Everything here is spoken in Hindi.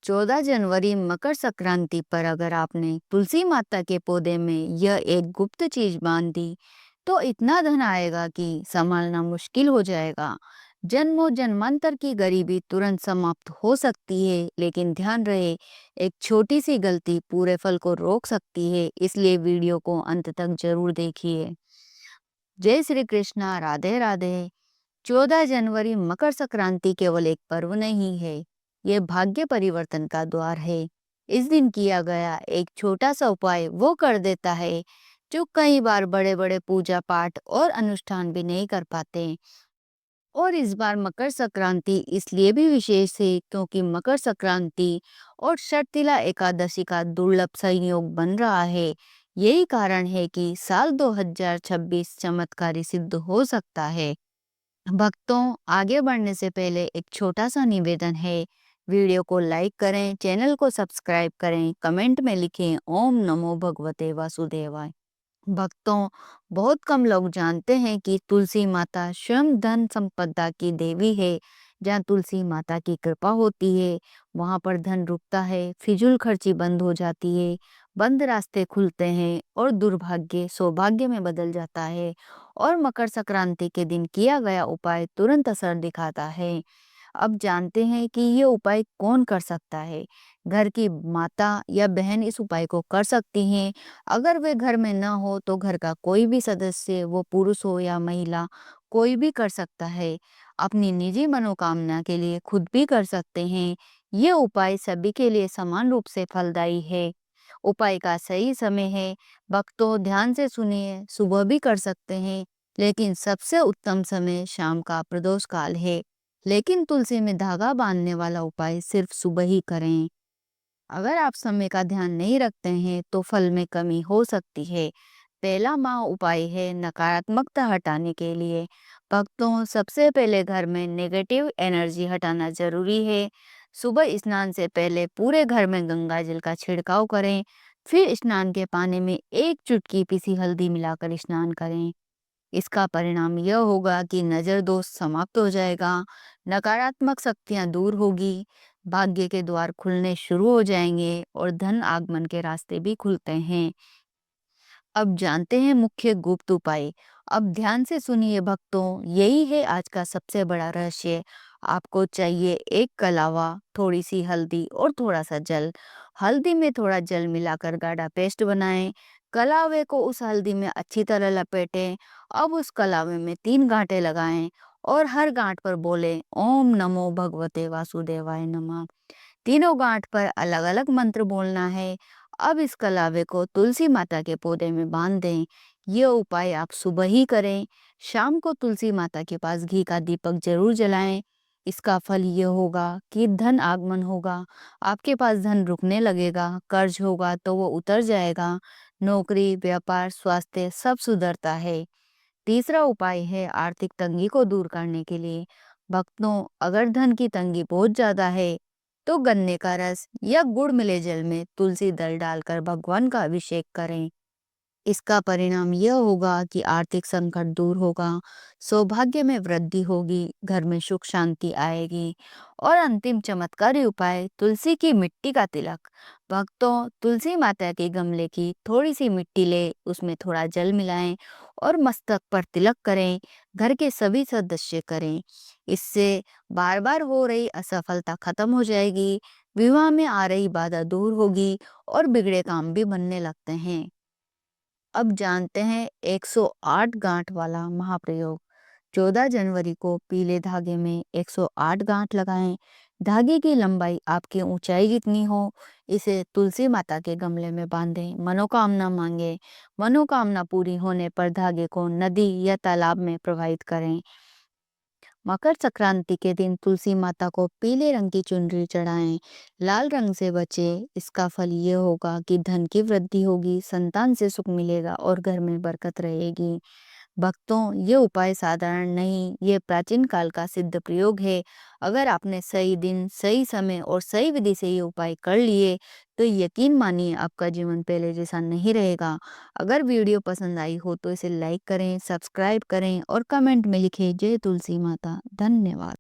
14 जनवरी मकर संक्रांति पर अगर आपने तुलसी माता के पौधे में यह एक गुप्त चीज बांध दी तो इतना धन आएगा कि संभालना मुश्किल हो जाएगा। जन्मों जन्मांतर की गरीबी तुरंत समाप्त हो सकती है, लेकिन ध्यान रहे, एक छोटी सी गलती पूरे फल को रोक सकती है। इसलिए वीडियो को अंत तक जरूर देखिए। जय श्री कृष्णा, राधे राधे। 14 जनवरी मकर संक्रांति केवल एक पर्व नहीं है, ये भाग्य परिवर्तन का द्वार है। इस दिन किया गया एक छोटा सा उपाय वो कर देता है जो कई बार बड़े बड़े पूजा पाठ और अनुष्ठान भी नहीं कर पाते। और इस बार मकर संक्रांति इसलिए भी विशेष है क्योंकि मकर संक्रांति और षटतिला एकादशी का दुर्लभ संयोग बन रहा है। यही कारण है कि साल 2026 चमत्कारी सिद्ध हो सकता है। भक्तों, आगे बढ़ने से पहले एक छोटा सा निवेदन है। वीडियो को लाइक करें, चैनल को सब्सक्राइब करें, कमेंट में लिखें ओम नमो भगवते वासुदेवाय। भक्तों, बहुत कम लोग जानते हैं कि तुलसी माता स्वयं धन संपदा की देवी है। जहाँ तुलसी माता की कृपा होती है वहां पर धन रुकता है, फिजूल खर्ची बंद हो जाती है, बंद रास्ते खुलते हैं और दुर्भाग्य सौभाग्य में बदल जाता है। और मकर संक्रांति के दिन किया गया उपाय तुरंत असर दिखाता है। अब जानते हैं कि ये उपाय कौन कर सकता है। घर की माता या बहन इस उपाय को कर सकती हैं। अगर वे घर में ना हो तो घर का कोई भी सदस्य, वो पुरुष हो या महिला, कोई भी कर सकता है। अपनी निजी मनोकामना के लिए खुद भी कर सकते हैं। ये उपाय सभी के लिए समान रूप से फलदायी है। उपाय का सही समय है, भक्तों ध्यान से सुनिए, सुबह भी कर सकते हैं, लेकिन सबसे उत्तम समय शाम का प्रदोष काल है। लेकिन तुलसी में धागा बांधने वाला उपाय सिर्फ सुबह ही करें। अगर आप समय का ध्यान नहीं रखते हैं तो फल में कमी हो सकती है। पहला महा उपाय है नकारात्मकता हटाने के लिए। भक्तों, सबसे पहले घर में नेगेटिव एनर्जी हटाना जरूरी है। सुबह स्नान से पहले पूरे घर में गंगा जल का छिड़काव करें। फिर स्नान के पानी में एक चुटकी पिसी हल्दी मिलाकर स्नान करें। इसका परिणाम यह होगा कि नजर दोष समाप्त हो जाएगा, नकारात्मक शक्तियां दूर होगी, भाग्य के द्वार खुलने शुरू हो जाएंगे और धन आगमन के रास्ते भी खुलते हैं। अब जानते हैं मुख्य गुप्त उपाय। अब ध्यान से सुनिए भक्तों, यही है आज का सबसे बड़ा रहस्य। आपको चाहिए एक कलावा, थोड़ी सी हल्दी और थोड़ा सा जल। हल्दी में थोड़ा जल मिलाकर गाढ़ा पेस्ट बनाएं। कलावे को उस हल्दी में अच्छी तरह लपेटें। अब उस कलावे में 3 गांठें लगाएं और हर गांठ पर बोले ओम नमो भगवते वासुदेवाय नमः। तीनों गांठ पर अलग अलग मंत्र बोलना है। अब इस कलावे को तुलसी माता के पौधे में बांध दें। ये उपाय आप सुबह ही करें। शाम को तुलसी माता के पास घी का दीपक जरूर जलाएं। इसका फल ये होगा कि धन आगमन होगा, आपके पास धन रुकने लगेगा, कर्ज होगा तो वो उतर जाएगा, नौकरी, व्यापार, स्वास्थ्य सब सुधरता है। तीसरा उपाय है आर्थिक तंगी को दूर करने के लिए। भक्तों, अगर धन की तंगी बहुत ज्यादा है तो गन्ने का रस या गुड़ मिले जल में तुलसी दल डालकर भगवान का अभिषेक करें। इसका परिणाम यह होगा कि आर्थिक संकट दूर होगा, सौभाग्य में वृद्धि होगी, घर में सुख शांति आएगी। और अंतिम चमत्कारी उपाय तुलसी की मिट्टी का तिलक। भक्तों, तुलसी माता के गमले की थोड़ी सी मिट्टी ले, उसमें थोड़ा जल मिलाएं और मस्तक पर तिलक करें। घर के सभी सदस्य करें। इससे बार बार हो रही असफलता खत्म हो जाएगी, विवाह में आ रही बाधा दूर होगी और बिगड़े काम भी बनने लगते हैं। अब जानते हैं 108 गांठ वाला महाप्रयोग। 14 जनवरी को पीले धागे में 108 गांठ लगाएं। धागे की लंबाई आपकी ऊंचाई जितनी हो। इसे तुलसी माता के गमले में बांधें, मनोकामना मांगे। मनोकामना पूरी होने पर धागे को नदी या तालाब में प्रवाहित करें। मकर संक्रांति के दिन तुलसी माता को पीले रंग की चुनरी चढ़ाएं। लाल रंग से बचें। इसका फल ये होगा कि धन की वृद्धि होगी, संतान से सुख मिलेगा और घर में बरकत रहेगी। भक्तों, ये उपाय साधारण नहीं, ये प्राचीन काल का सिद्ध प्रयोग है। अगर आपने सही दिन, सही समय और सही विधि से ये उपाय कर लिए तो यकीन मानिए आपका जीवन पहले जैसा नहीं रहेगा। अगर वीडियो पसंद आई हो तो इसे लाइक करें, सब्सक्राइब करें और कमेंट में लिखें जय तुलसी माता। धन्यवाद।